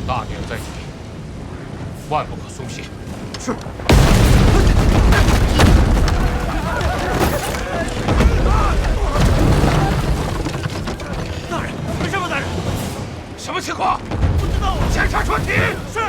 大典在即，万不可松懈。是。大人，为什么大人？什么情况？不知道啊。检查船体。是。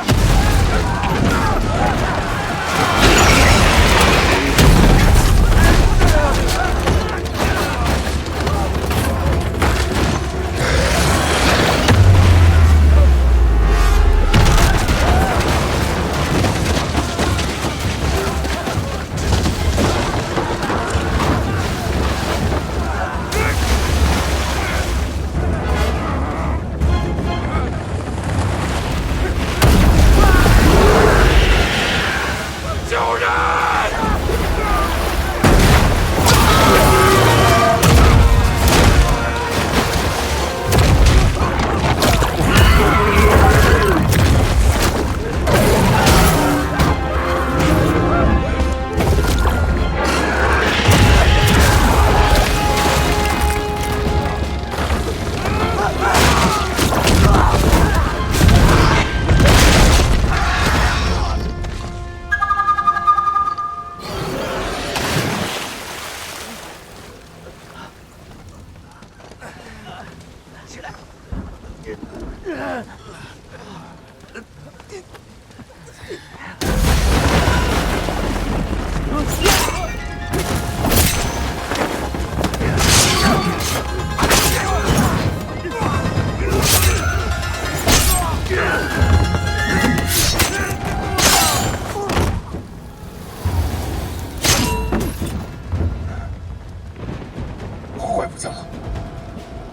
坏不在了，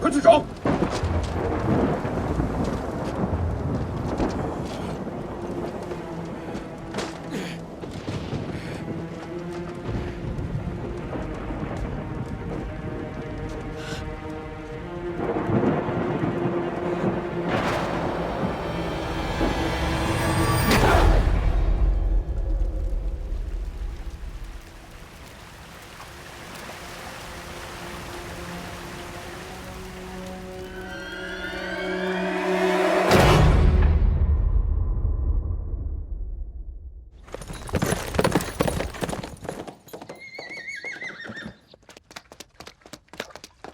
快去找！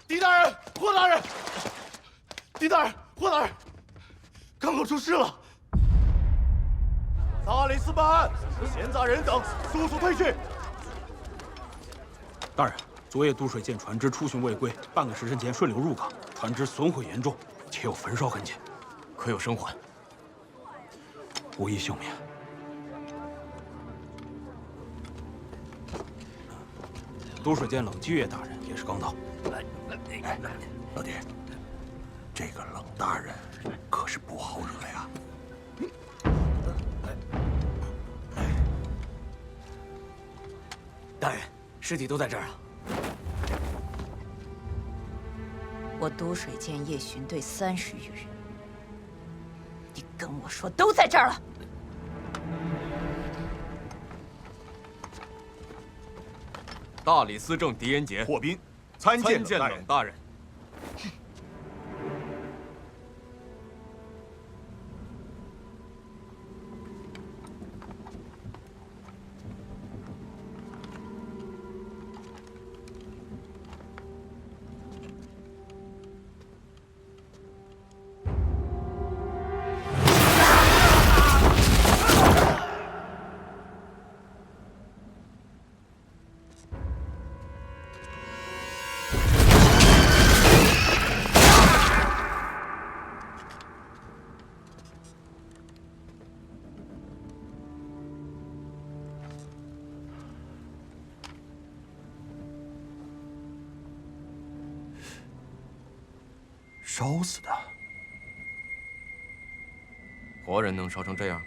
狄大人，霍大人，狄大人，霍大人，港口出事了！大理寺办案，闲杂人等速速退去。大人，昨夜渡水舰船只出巡未归，半个时辰前顺流入港，船只损毁严重，且有焚烧痕迹，可有生还？无一幸免。渡水舰冷继月大人也是刚到。哎，老弟，这个冷大人可是不好惹呀。大人，尸体都在这儿啊。我渡水舰夜巡队30余人，你跟我说都在这儿了。大理司政狄仁杰、霍斌，参见冷大人。烧死的，活人能烧成这样？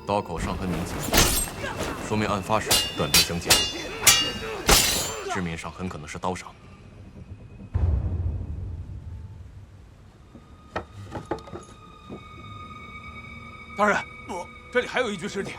刀口伤痕明显，说明案发时短兵相接。致命伤很可能是刀伤。大人，这里还有一具尸体。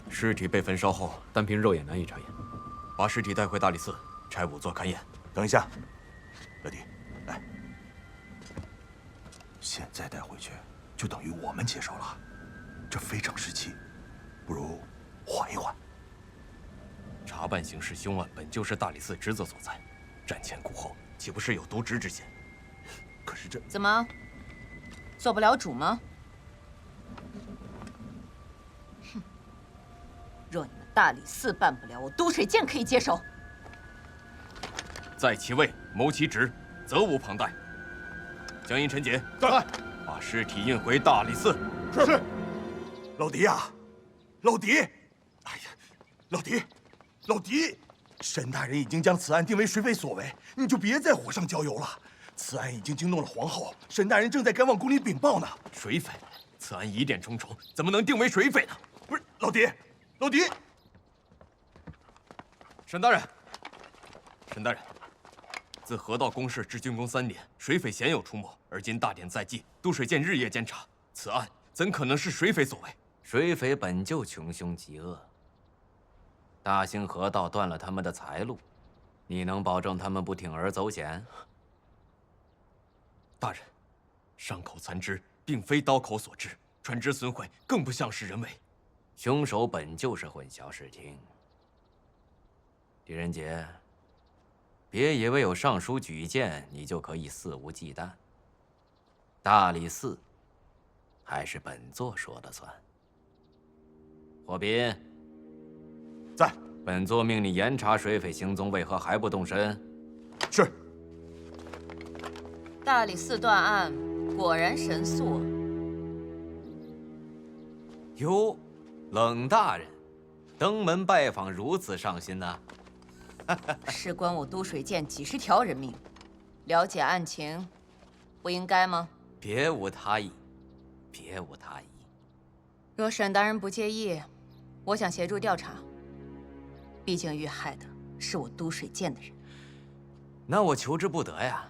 尸体被焚烧后，单凭肉眼难以查验。把尸体带回大理寺，差仵作勘验。等一下，老弟，来，现在带回去就等于我们接手了，这非常时期，不如缓一缓。查办刑事凶案本就是大理寺职责所在，瞻前顾后，岂不是有渎职之嫌？可是这怎么做不了主吗？哼！若你们大理寺办不了，我都水监可以接手。在其位谋其职，责无旁贷。江阴、陈杰，在。把尸体运回大理寺。是。老狄呀，老狄，哎呀，老狄，老狄，沈大人已经将此案定为水匪所为，你就别再火上浇油了。此案已经惊动了皇后，沈大人正在赶往宫里禀报呢。水匪，此案疑点重重，怎么能定为水匪呢？不是，老狄，老狄，沈大人，沈大人，自河道公事至竣工3年，水匪鲜有出没，而今大典在即，都水监日夜监察，此案怎可能是水匪所为？水匪本就穷凶极恶，大兴河道断了他们的财路，你能保证他们不铤而走险？大人，伤口残肢并非刀口所致，船只损毁更不像是人为。凶手本就是混淆视听。狄仁杰，别以为有尚书举荐，你就可以肆无忌惮。大理寺还是本座说了算。霍斌，在。本座命你严查水匪行踪，为何还不动身？是。大理寺断案果然神速。哟，冷大人，登门拜访如此上心呐！事关我都水监几十条人命，了解案情，不应该吗？别无他意，别无他意。若沈大人不介意，我想协助调查。毕竟遇害的是我都水监的人。那我求之不得呀。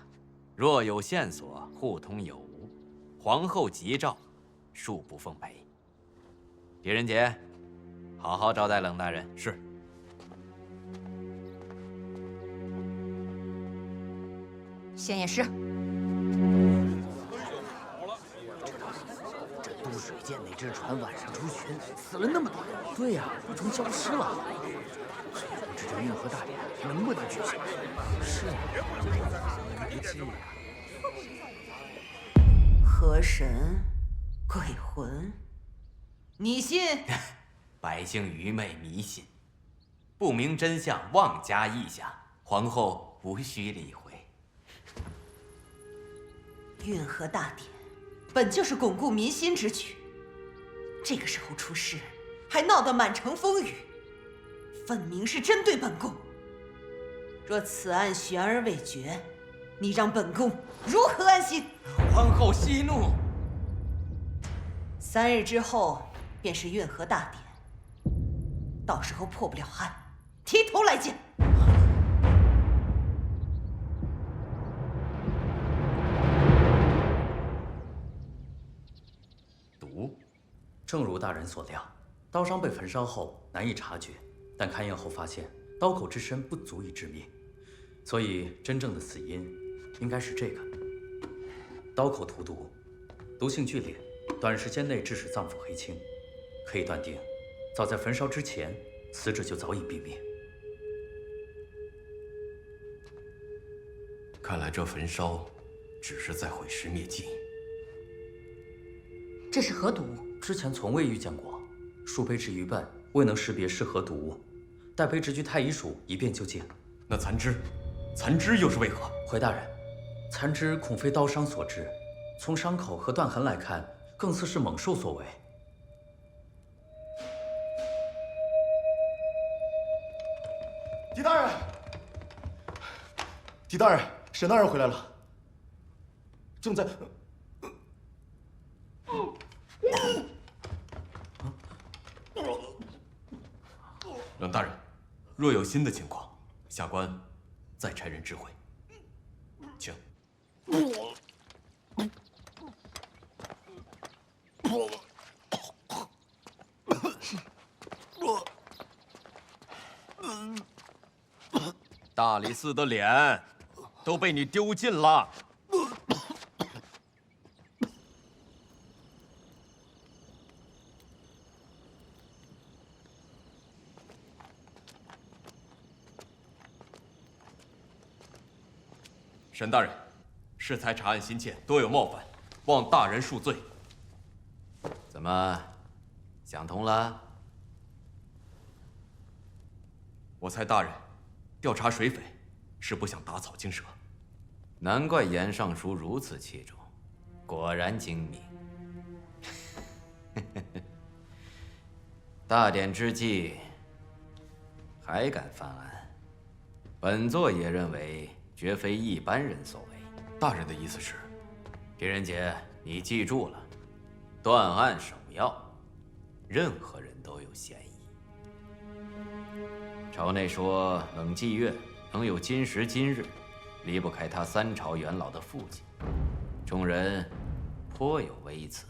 若有线索，互通有无。皇后急诏，恕不奉陪。狄仁杰，好好招待冷大人。是。先验尸。这都水监那只船晚上出巡，死了那么多人。对呀，那船消失了。不知这运河大典能不能举行？是啊，不济呀。河神，鬼魂，你信？百姓愚昧迷信，不明真相，妄加臆想。皇后无需理会。运河大典本就是巩固民心之举，这个时候出事，还闹得满城风雨，分明是针对本宫。若此案悬而未决，你让本宫如何安心？皇后息怒。3日之后便是运河大典，到时候破不了案，提头来见。正如大人所料，刀伤被焚烧后难以察觉，但勘验后发现刀口之深不足以致命，所以真正的死因应该是这个。刀口荼毒，毒性剧烈，短时间内致使脏腑黑青，可以断定，早在焚烧之前，死者就早已毙命。看来这焚烧只是在毁尸灭迹。这是何毒物？之前从未遇见过，数杯至一半，未能识别是何毒物，待卑职居太医署一便就见。那残肢又是为何？回大人，残肢恐非刀伤所致，从伤口和断痕来看，更似是猛兽所为。狄大人，狄大人，沈大人回来了，正在。冷大人，若有新的情况，下官再差人知会。请。大理寺的脸都被你丢尽了。沈大人，适才查案心切，多有冒犯，望大人恕罪。怎么，想通了？我猜大人调查水匪是不想打草惊蛇。难怪严尚书如此器重，果然精明。大典之际还敢犯案，本座也认为绝非一般人所为。大人的意思是？狄仁杰，你记住了，断案首要，任何人都有嫌疑。朝内说冷霁月能有今时今日，离不开他3朝元老的父亲，众人颇有微词。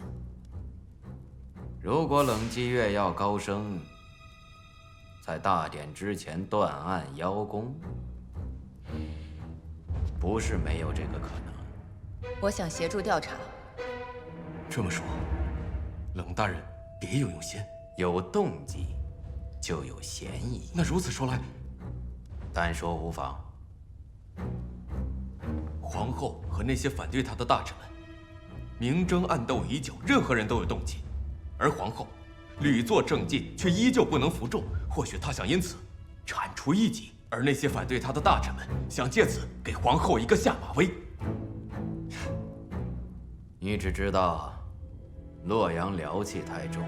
如果冷霁月要高升，在大典之前断案邀功，不是没有这个可能。我想协助调查。这么说，冷大人别有用心，有动机就有嫌疑。那如此说来，但说无妨。皇后和那些反对她的大臣们，明争暗斗已久，任何人都有动机。而皇后屡作政绩，却依旧不能服众。或许她想因此铲除异己，而那些反对她的大臣们想借此给皇后一个下马威。你只知道洛阳燎气太重，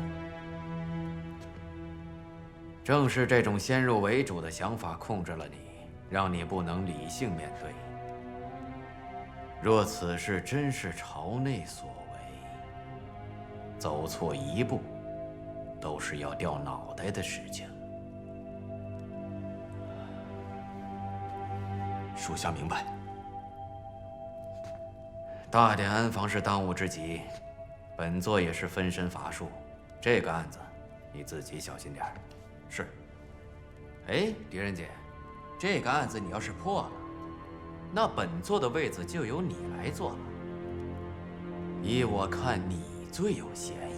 正是这种先入为主的想法控制了你，让你不能理性面对。若此事真是朝内所为，走错一步都是要掉脑袋的事情。属下明白。大典安防是当务之急，本座也是分身乏术，这个案子你自己小心点儿。是。哎，狄仁杰，这个案子你要是破了，那本座的位子就由你来做了。依我看，你最有嫌疑。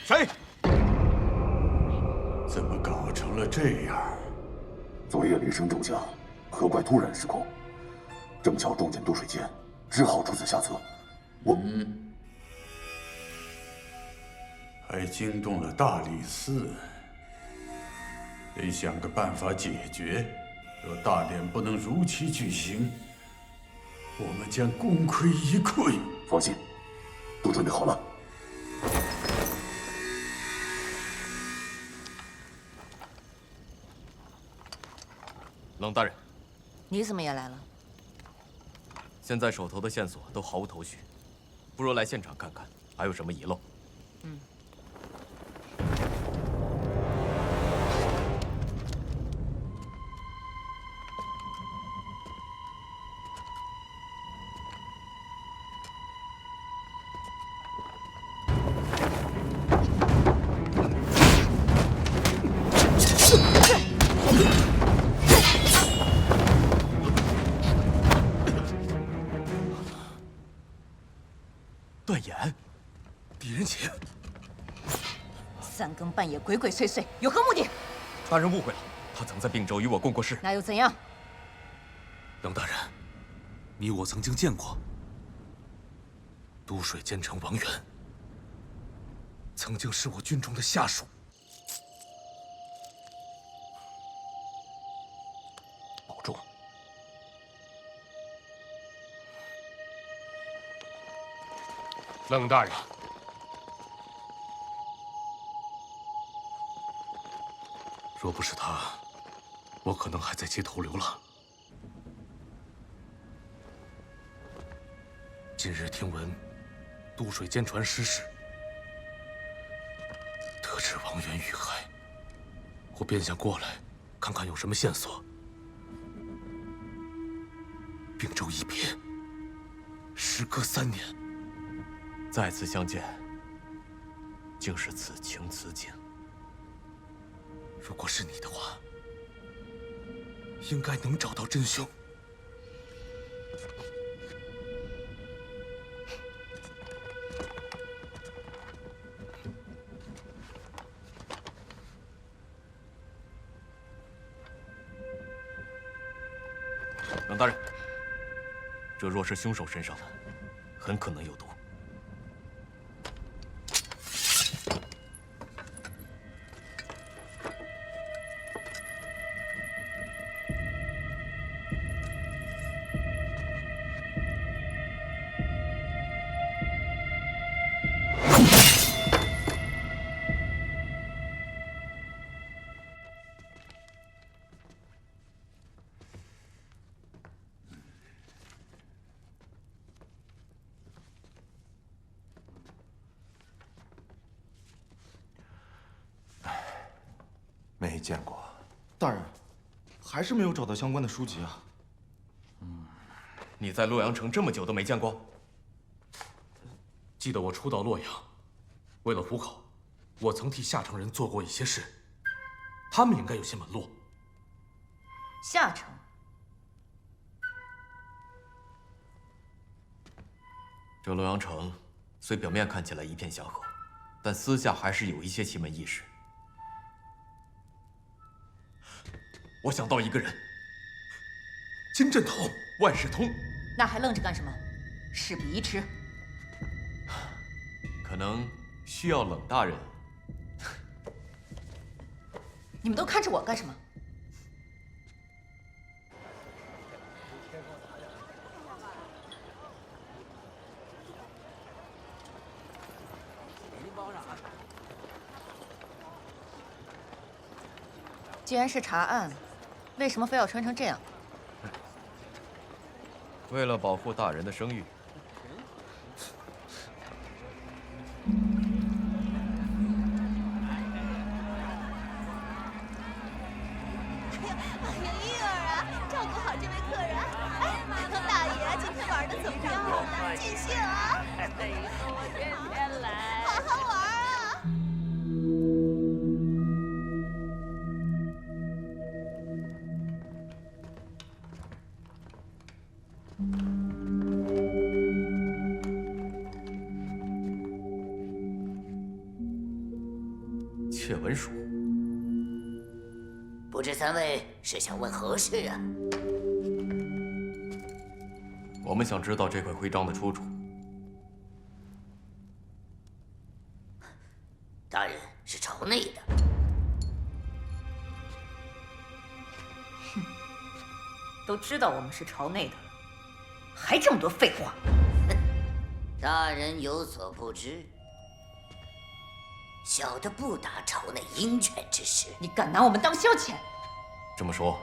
谁？怎么搞成了这样？昨夜雷声骤降，何怪突然失控？正巧撞见渡水剑，只好出此下策。还惊动了大理寺，得想个办法解决。若大典不能如期举行，我们将功亏一篑。放心，都准备好了。冷大人，你怎么也来了？现在手头的线索都毫无头绪，不如来现场看看，还有什么遗漏。嗯。断言，狄仁杰3更半夜鬼鬼祟祟，有何目的？大人误会了，他曾在并州与我共过事。那又怎样？冷大人，你我曾经见过都水监丞王源。曾经是我军中的下属。保重。冷大人，若不是他，我可能还在街头流浪。今日听闻渡水舰船失事，得知王源遇害，我便想过来看看有什么线索。并州一别，时隔3年，再次相见，竟是此情此景。如果是你的话，应该能找到真凶。冷大人，这若是凶手身上的，很可能有毒。没见过，大人，还是没有找到相关的书籍啊。你在洛阳城这么久都没见过？记得我初到洛阳，为了糊口，我曾替下城人做过一些事，他们应该有些门路。下城，这洛阳城虽表面看起来一片祥和，但私下还是有一些奇门异事。我想到一个人，金镇统、万事通。那还愣着干什么？事不宜迟。可能需要冷大人。你们都看着我干什么？既然是查案，为什么非要穿成这样？为了保护大人的声誉。照顾好这位客人。哎，大爷，今天玩的怎么样啊？尽兴啊！我天天来，好好玩啊！窃闻书。不知三位是想问何事啊？我们想知道这块徽章的出处。大人是朝内的。哼，都知道我们是朝内的了，还这么多废话。大人有所不知，小的不达朝内鹰犬之事。你敢拿我们当消遣？这么说，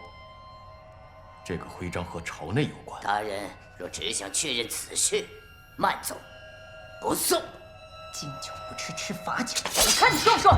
这个徽章和朝内有关。大人若只想确认此事，慢走，不送。敬酒不吃吃罚酒，我看你说不说？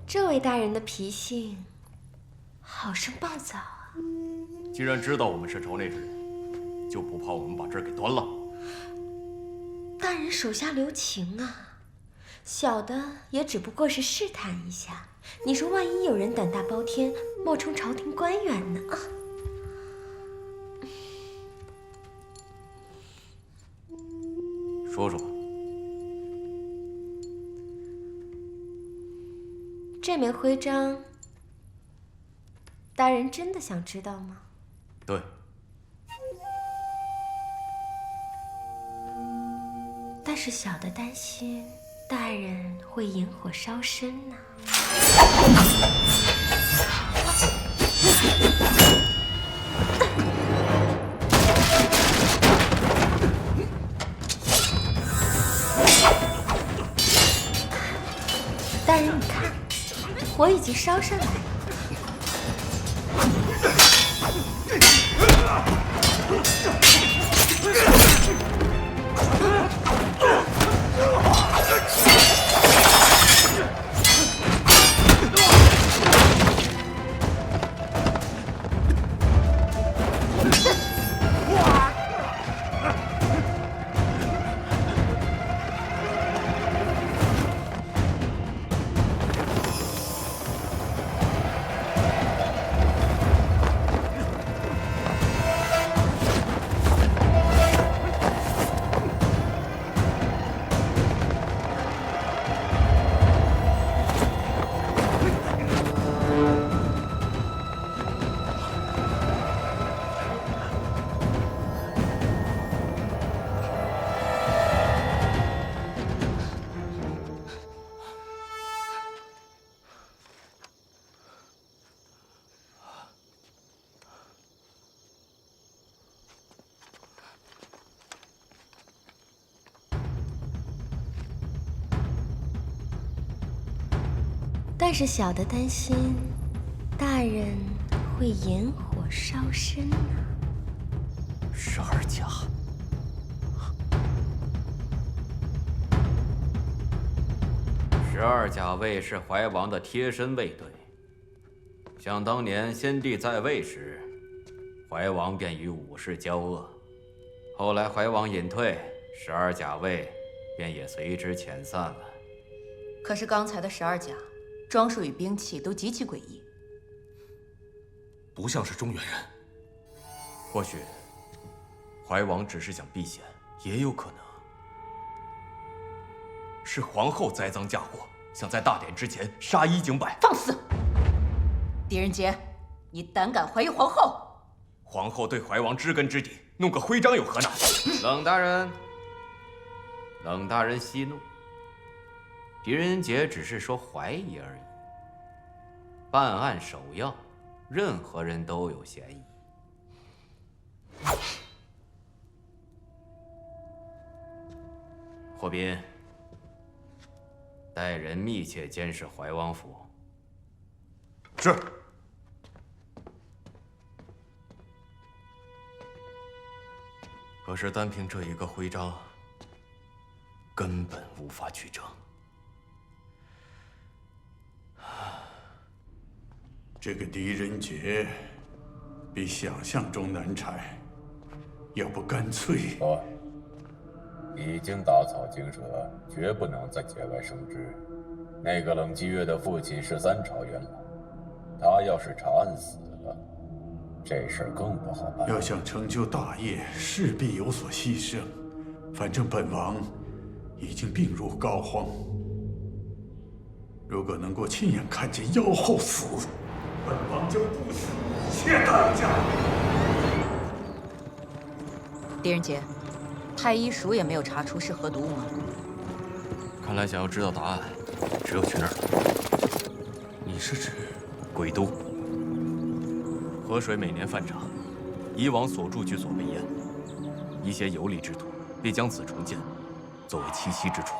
这位大人的脾性好生暴躁啊！既然知道我们是朝内之人，就不怕我们把这儿给端了？大人手下留情啊，小的也只不过是试探一下。你说，万一有人胆大包天，冒充朝廷官员呢？啊！说说，这枚徽章，大人真的想知道吗？对。但是小的担心，大人会引火烧身呢。大人，你看，火已经烧上来了。但是小的担心，大人会引火烧身呢。12甲，12甲卫是怀王的贴身卫队。想当年先帝在位时，怀王便与武士交恶，后来怀王隐退，12甲卫便也随之遣散了。可是刚才的12甲。装束与兵器都极其诡异，不像是中原人。或许怀王只是想避嫌，也有可能是皇后栽赃嫁祸，想在大典之前杀一儆百。放肆！狄仁杰，你胆敢怀疑皇后？皇后对怀王知根知底，弄个徽章有何难？冷大人，冷大人息怒。狄仁杰只是说怀疑而已。办案首要，任何人都有嫌疑。霍斌，带人密切监视怀王府。是。可是单凭这一个徽章，根本无法取证。这个狄仁杰比想象中难缠，要不干脆……已经打草惊蛇，绝不能再节外生枝。那个冷继月的父亲是3朝元老，他要是查案死了，这事儿更不好办。要想成就大业，势必有所牺牲。反正本王已经病入膏肓，如果能够亲眼看见妖后死，本王就不惜一切代价。狄仁杰，太医署也没有查出是何毒物吗？看来想要知道答案，只有去那儿。你是指鬼都？河水每年泛涨，以往所筑居所被淹，一些游离之徒必将此重建，作为栖息之处。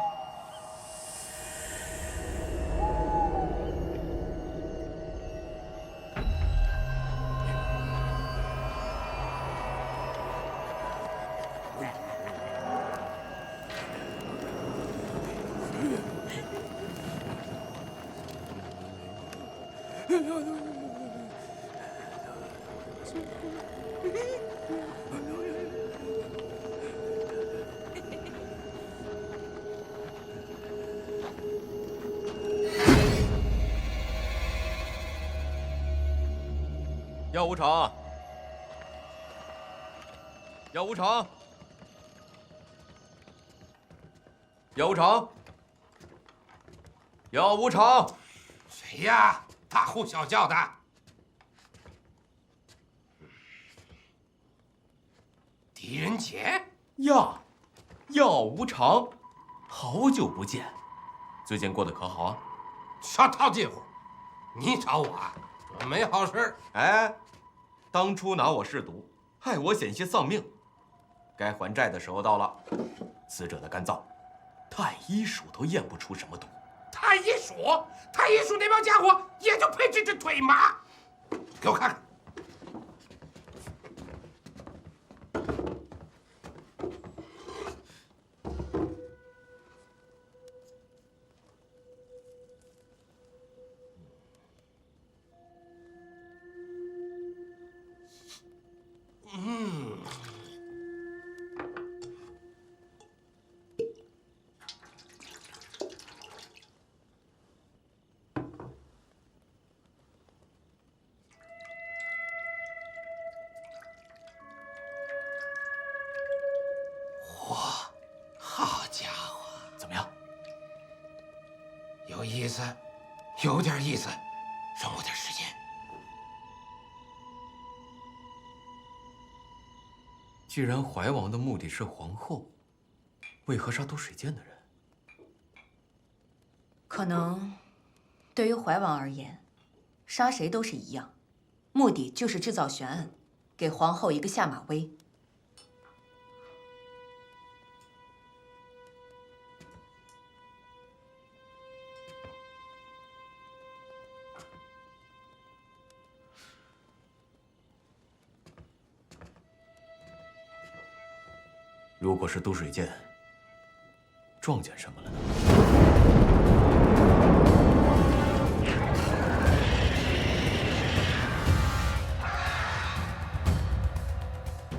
耀无常，耀无常，耀无常，耀无常，谁呀？大呼小叫的。狄仁杰呀，耀无常，好久不见，最近过得可好啊？少套近乎，你找我啊？没好事。哎，当初拿我试毒，害我险些丧命，该还债的时候到了。死者的肝脏，太医署都验不出什么毒。太医署那帮家伙也就配这只腿麻。给我看看。好家伙，怎么样？有意思，有点意思，让我点时间。既然怀王的目的是皇后，为何杀都水剑的人？可能，对于怀王而言，杀谁都是一样，目的就是制造悬案，给皇后一个下马威。如果是都水剑，撞见什么了呢？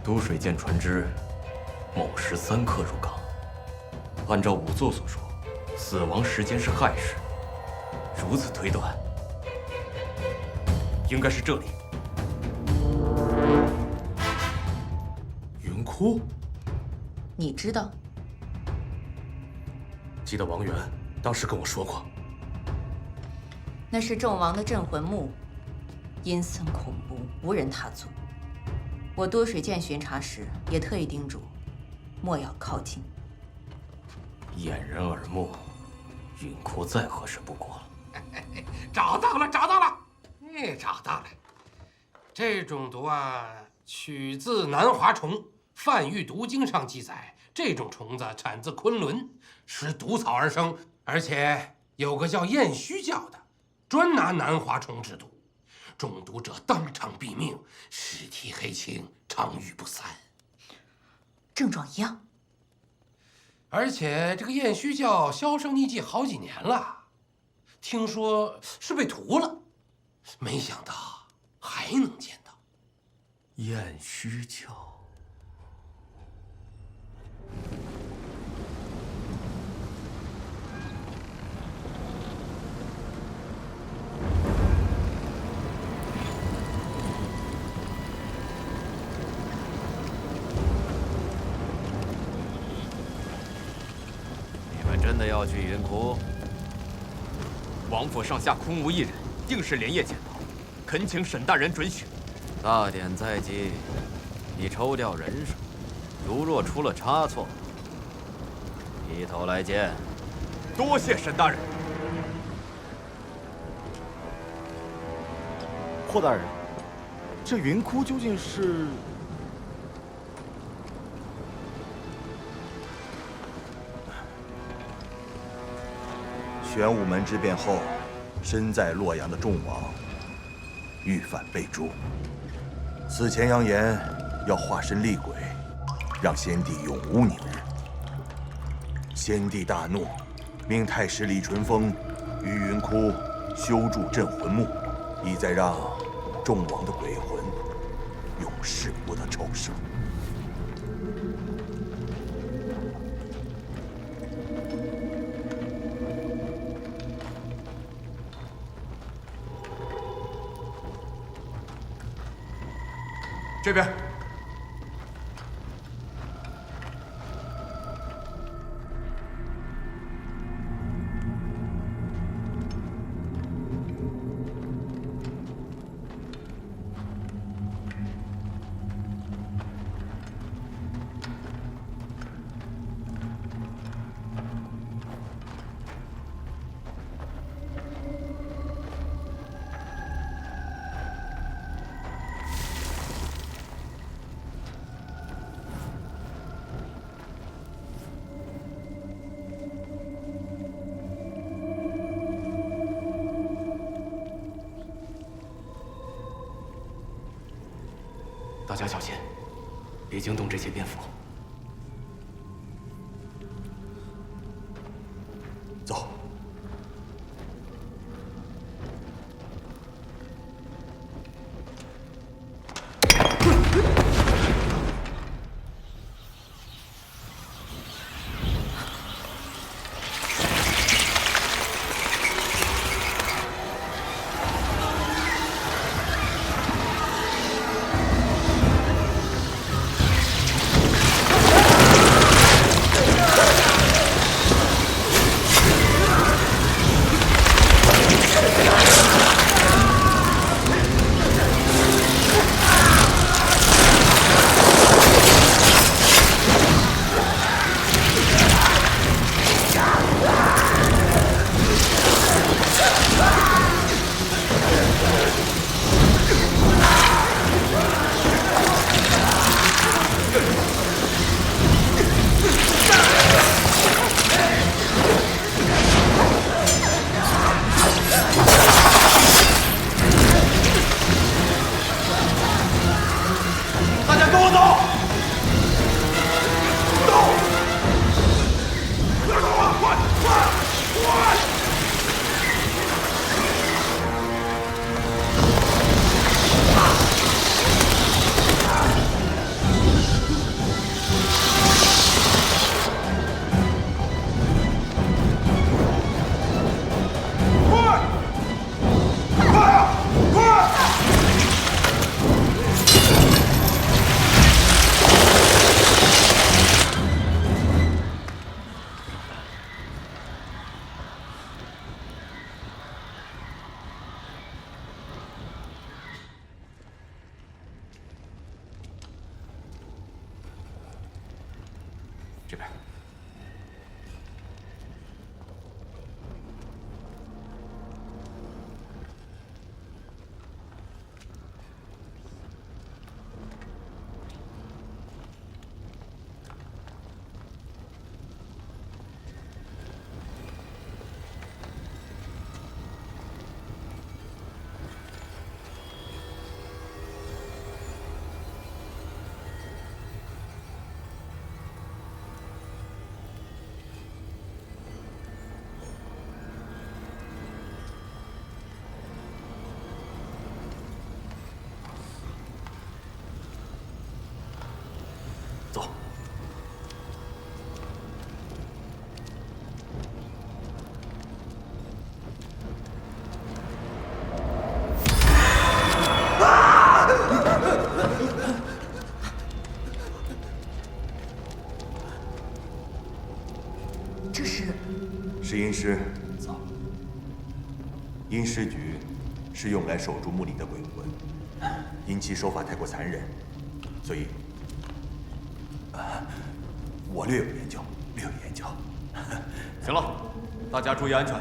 都水剑船只某时3刻入港，按照仵作所说，死亡时间是亥时，如此推断，应该是这里。云窟。你知道？记得王源当时跟我说过，那是纣王的镇魂墓，阴森恐怖，无人踏足。我多水剑巡查时也特意叮嘱，莫要靠近。掩人耳目，云窟再合适不过了。找到了，找到了，找到了。这种毒啊，取自南华虫，《范玉毒经》上记载，这种虫子产自昆仑，食毒草而生，而且有个叫燕须教的，专拿南华虫制毒，中毒者当场毙命，尸体黑青，长愈不散。症状一样。而且这个燕须教销声匿迹好几年了，听说是被屠了，没想到还能见到。燕须教。你们真的要去云窟？王府上下空无一人，定是连夜潜逃，恳请沈大人准许。大典在即，已抽调人手，如若出了差错，低头来见。多谢沈大人。霍大人，这云窟究竟是？玄武门之变后，身在洛阳的众王遇反被诛，死前扬言要化身厉鬼，让先帝永无宁日。先帝大怒，命太师李淳风于云窟修筑镇魂墓，意在让众王的鬼魂永世不得抽生。这边。大家小心，别惊动这些蝙蝠。走。这边。走。这是阴尸。阴尸局是用来守住墓里的鬼魂，因其手法太过残忍，所以。我略有研究，略有研究。行了，大家注意安全。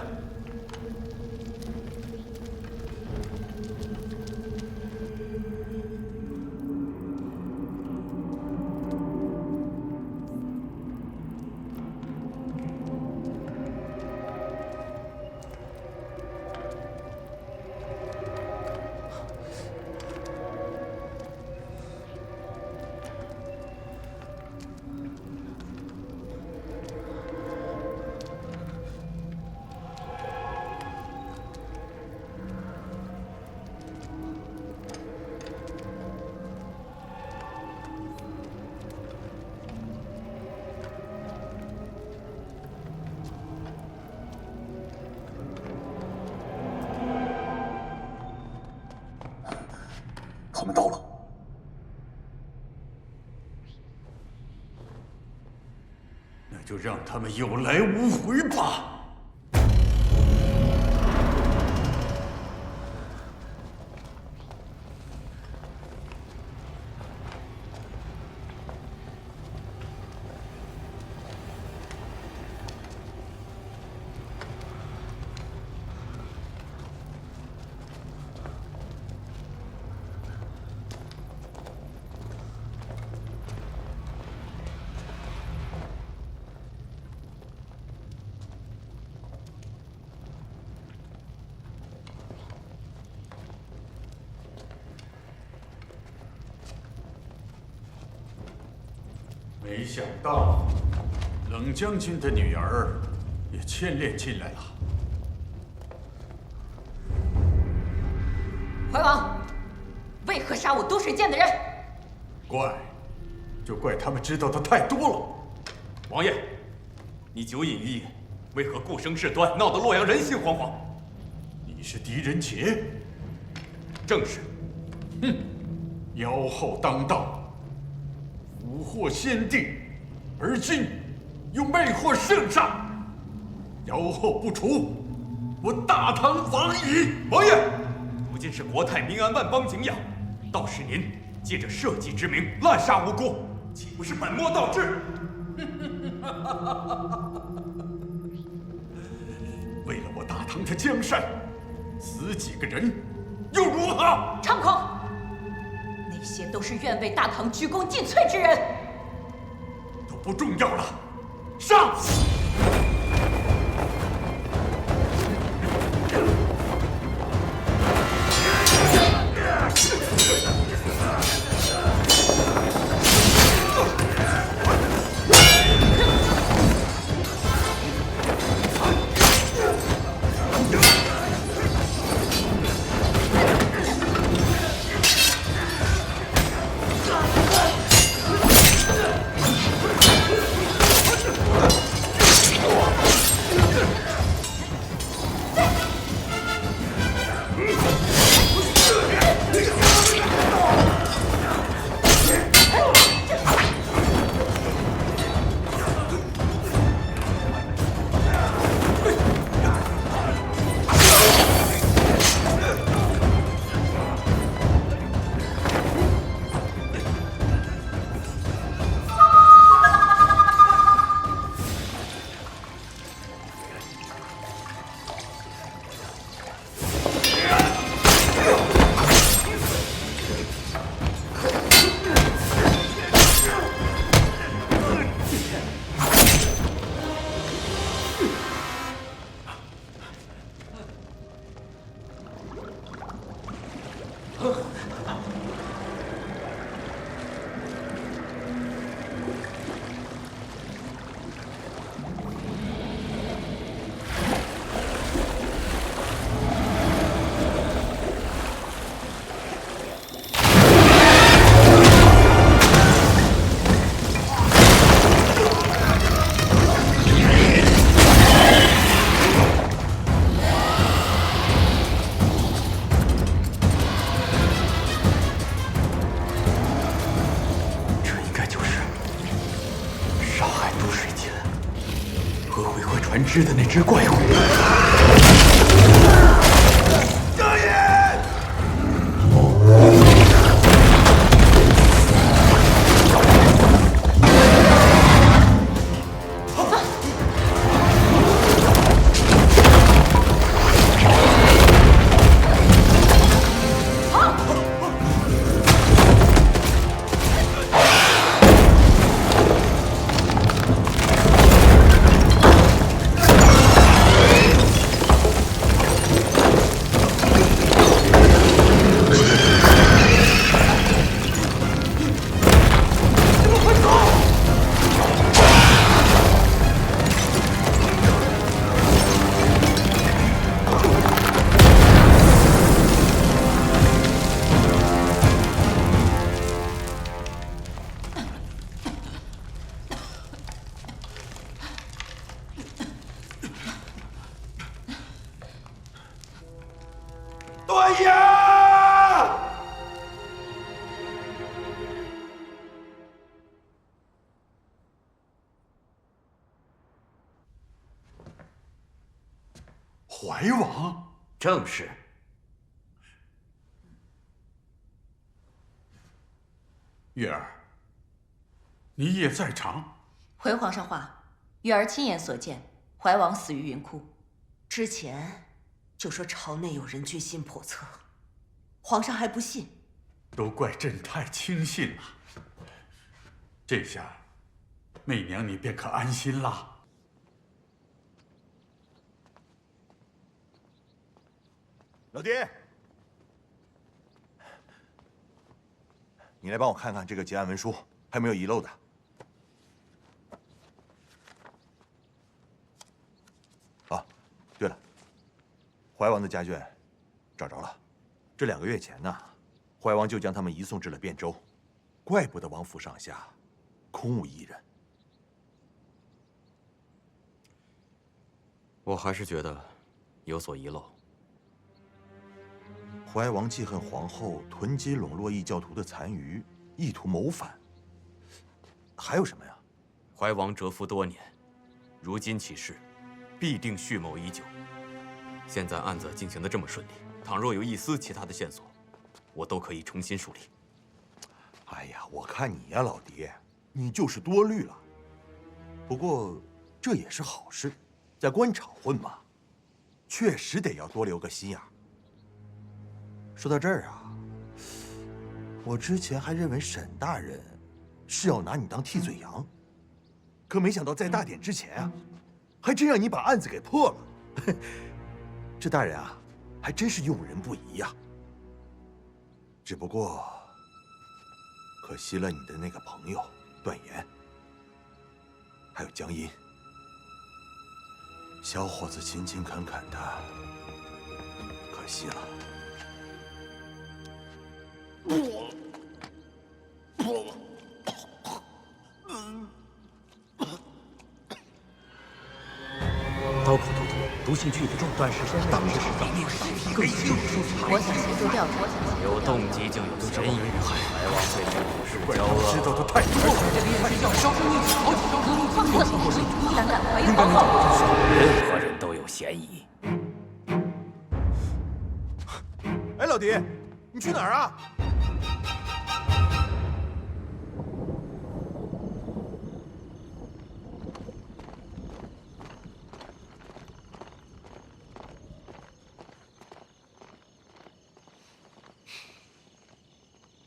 他们到了。就让他们有来无回吧。没想到，冷将军的女儿也牵连进来了。怀王，为何杀我多水剑的人？怪，就怪他们知道的太多了。王爷，你酒饮于野，为何顾生事端，闹得洛阳人心惶惶？你是狄仁杰？正是。哼，妖后当道。蛊惑先帝，而今又魅惑圣上，妖后不除，我大唐亡矣！王爷，如今是国泰民安、万邦景仰，倒是您借着社稷之名滥杀无辜，岂不是本末倒置？为了我大唐的江山，死几个人又如何？猖狂！那些都是愿为大唐鞠躬尽瘁之人，都不重要了，上！传之的那只怪物。大爷！段爷！正是。月儿，你也在场。回皇上话，月儿亲眼所见，怀王死于云窟。之前就说朝内有人居心叵测，皇上还不信。都怪朕太轻信了。这下，媚娘你便可安心啦。老爹，你来帮我看看这个结案文书，还有没有遗漏的？啊，对了，怀王的家眷找着了。这2个月前呢，怀王就将他们移送至了汴州，怪不得王府上下空无一人。我还是觉得有所遗漏。怀王记恨皇后囤积笼络异教徒的残余，意图谋反。还有什么呀？怀王蛰伏多年，如今起事，必定蓄谋已久。现在案子进行得这么顺利，倘若有一丝其他的线索，我都可以重新梳理。哎呀，我看你呀，老爹，你就是多虑了。不过这也是好事，在官场混嘛，确实得要多留个心眼儿。说到这儿啊，我之前还认为沈大人是要拿你当替罪羊，可没想到在大典之前啊，还真让你把案子给破了。这大人啊，还真是用人不疑呀。只不过可惜了你的那个朋友段延，还有江阴。小伙子勤勤恳恳的，可惜了。刀口突突，毒性剧烈，短时间内当时更清楚。我想协助调查，有动机就有嫌疑。怀王对这种事交恶，知道的太快。这个夜睡觉销声匿迹，好几条公路放过胆敢怀疑皇后，任何人都有嫌疑。哎，老狄，你去哪儿啊？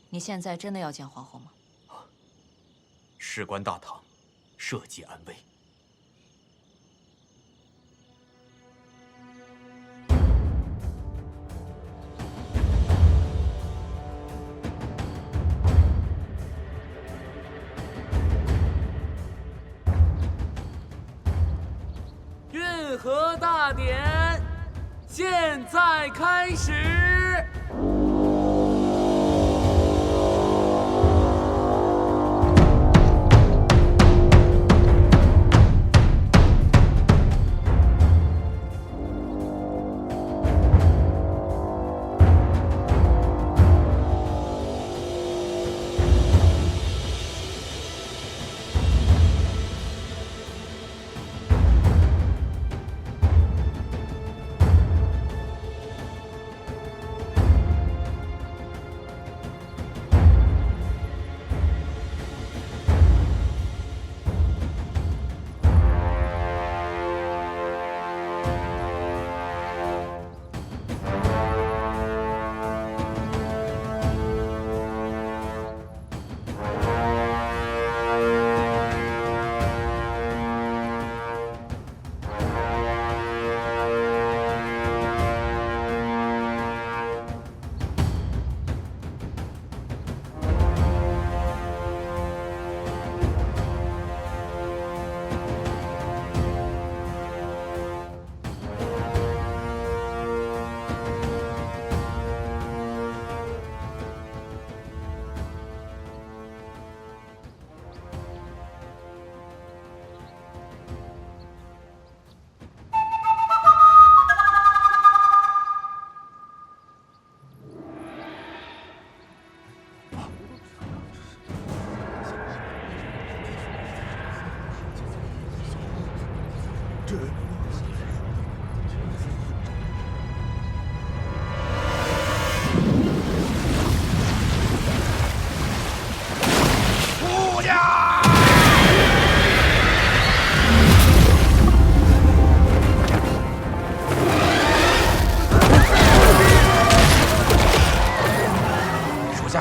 你现在真的要见皇后吗？事关大唐，社稷安危。运河大典现在开始。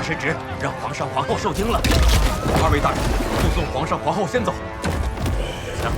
失职，让皇上皇后受惊了。二位大人，护送皇上皇后先走。行。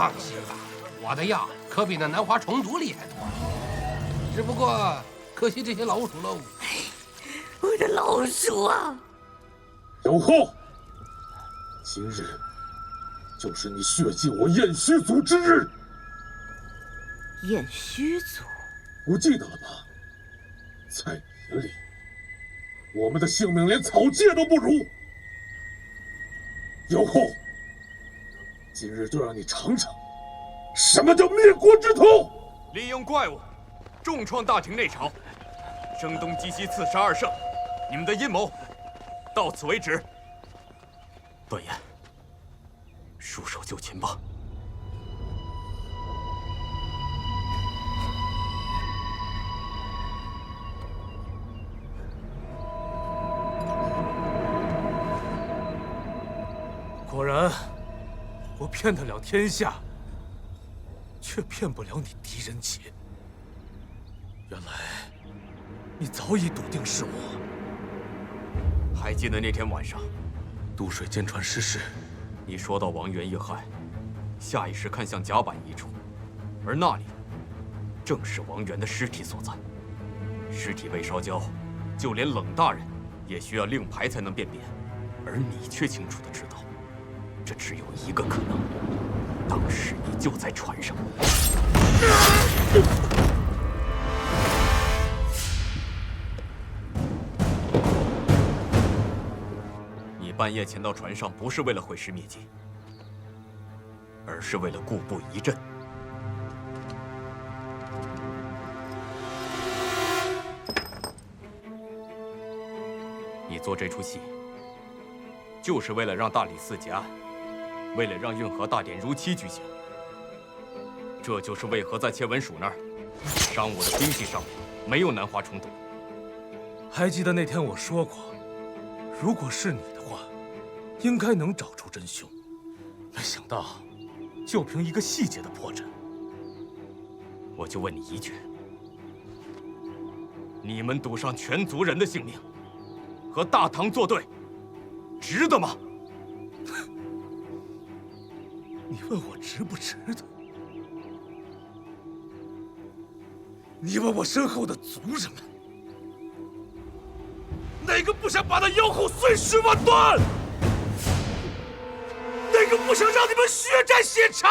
放心吧，我的药可比那南华虫毒厉害多了。只不过可惜这些老鼠喽。我的老鼠啊！有后，今日就是你血祭我燕虚族之日。燕虚族，不记得了吧？在你眼里，我们的性命连草芥都不如。有后，今日就让你尝尝什么叫灭国之痛！利用怪物重创大庭内朝，声东击西，刺杀二圣，你们的阴谋到此为止。段延，束手就擒吧。果然，我骗得了天下，却骗不了你狄仁杰。原来，你早已笃定是我。还记得那天晚上，渡水舰船失事，你说到王源遇害，下意识看向甲板一处，而那里正是王源的尸体所在。尸体被烧焦，就连冷大人也需要令牌才能辨别，而你却清楚地知道。这只有一个可能，当时你就在船上。你半夜潜到船上，不是为了毁尸灭迹，而是为了固步一阵。你做这出戏，就是为了让大理寺结案。为了让运河大典如期举行，这就是为何在切文署那儿，商务的兵器上面没有南华虫毒。还记得那天我说过，如果是你的话，应该能找出真凶。没想到，就凭一个细节的破绽。我就问你一句：你们赌上全族人的性命，和大唐作对，值得吗？你问我值不值得？你问我身后的族人们，哪个不想把他腰后碎尸万段？哪个不想让你们血债血偿？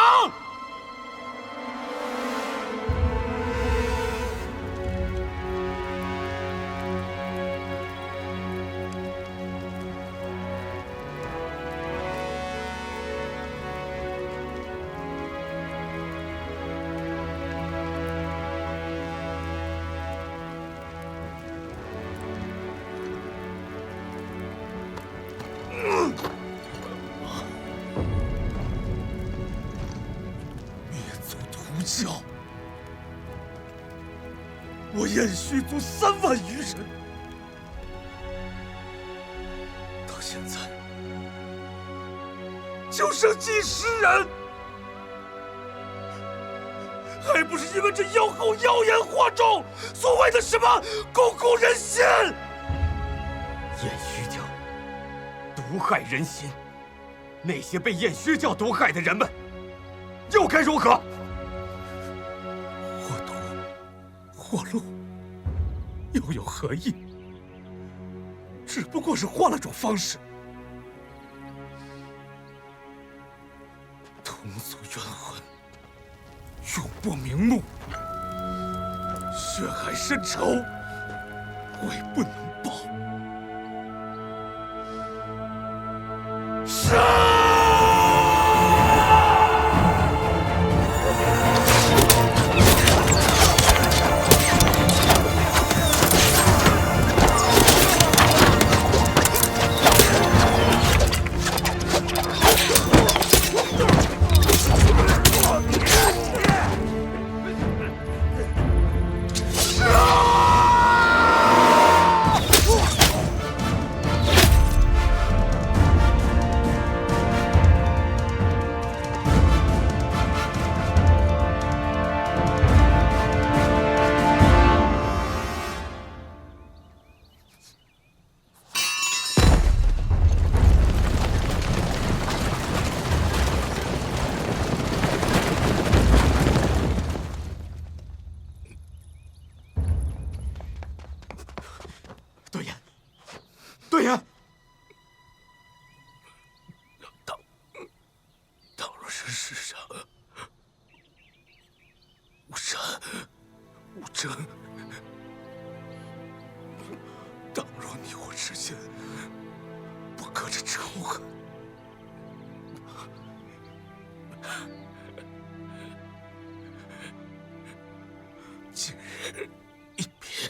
教，我燕虚族3万余人，到现在就剩几十人，还不是因为这妖后妖言惑众，所谓的什么巩固人心？燕虚教毒害人心，那些被燕虚教毒害的人们，又该如何？惑路又有何意？只不过是换了种方式。同族冤魂，永不瞑目，血海深仇，悔不能报。杀！对呀，倘若是世上无善无争，倘若你我之间不隔着仇恨，今日一别，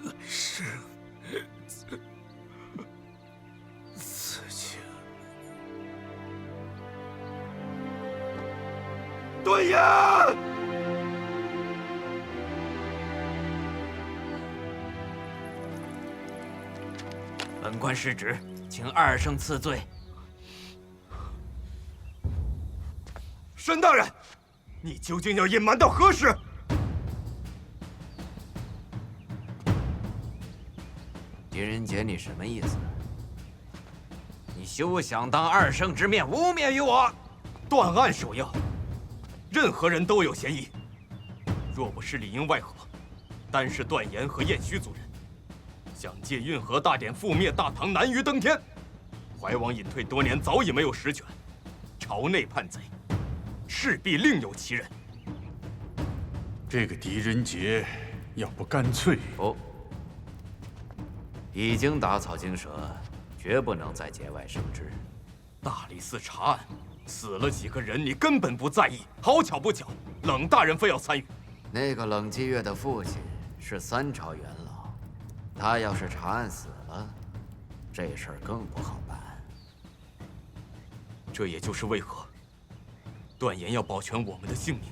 来世此情。对呀！本官失职，请二圣赐罪。沈大人，你究竟要隐瞒到何时？狄仁杰，你什么意思？你休想当二圣之面污蔑于我！断案首要，任何人都有嫌疑。若不是里应外合，单是段延和燕虚族人，想借运河大典覆灭大唐，难于登天。怀王隐退多年，早已没有实权，朝内叛贼，势必另有其人。这个狄仁杰，要不干脆不。已经打草惊蛇，绝不能再节外生枝。大理寺查案，死了几个人，你根本不在意。好巧不巧，冷大人非要参与。那个冷继月的父亲是3朝元老，他要是查案死了，这事儿更不好办。这也就是为何段延要保全我们的性命。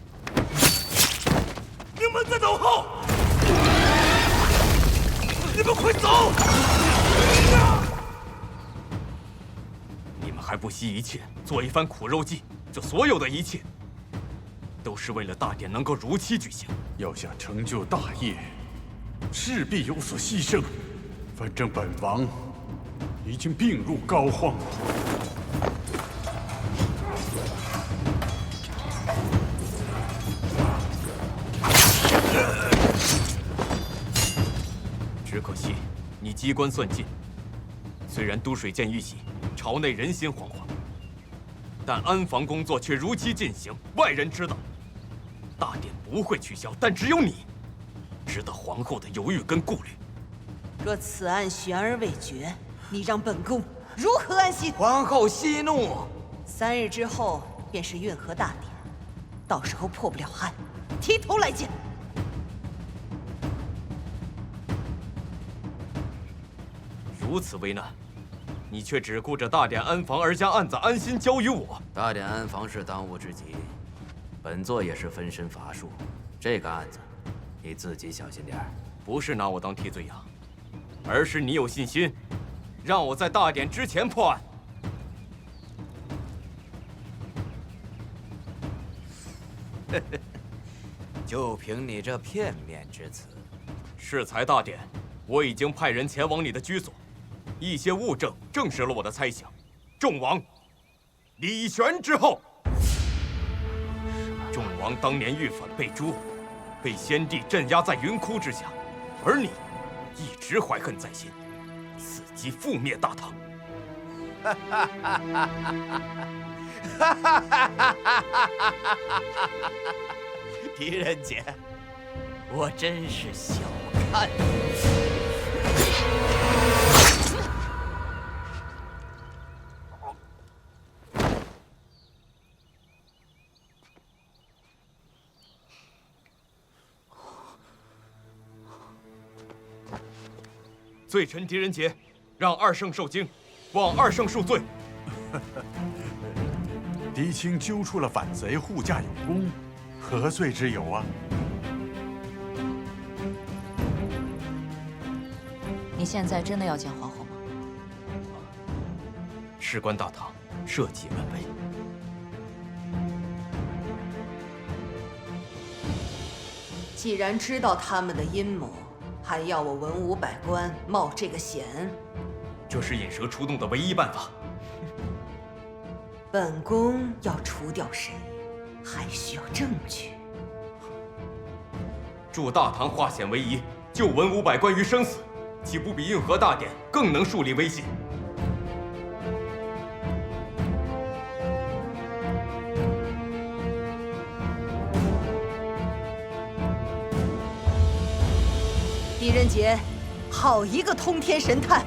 明们在等候！你们快走！你们还不惜一切做一番苦肉计，这所有的一切，都是为了大典能够如期举行。要想成就大业，势必有所牺牲。反正本王已经病入膏肓。只可惜你机关算尽，虽然都水剑遇袭，朝内人心惶惶，但安防工作却如期进行，外人知道。大典不会取消，但只有你知道皇后的犹豫跟顾虑。若此案悬而未决，你让本宫如何安心？皇后息怒。3日之后便是运河大典，到时候破不了案，提头来见。如此为难，你却只顾着大典安防，而将案子安心交于我。大典安防是当务之急，本座也是分身乏术。这个案子，你自己小心点儿。不是拿我当替罪羊，而是你有信心，让我在大典之前破案。就凭你这片面之词，适才大典，我已经派人前往你的居所，一些物证证实了我的猜想。众王，李玄之后。众王当年遇反被诛，被先帝镇压在云窟之下，而你一直怀恨在心，伺机覆灭大唐。狄仁杰，我真是小看你。罪臣狄仁杰，让二圣受惊，望二圣恕罪。狄青揪出了反贼，护驾有功，何罪之有啊？你现在真的要见皇后吗？事关大唐，社稷安危。既然知道他们的阴谋，还要我文武百官冒这个险，这是引蛇出洞的唯一办法。本宫要除掉神医，还需要证据。助大唐化险为夷，救文武百官于生死，岂不比运河大典更能树立威信？狄仁杰，好一个通天神探！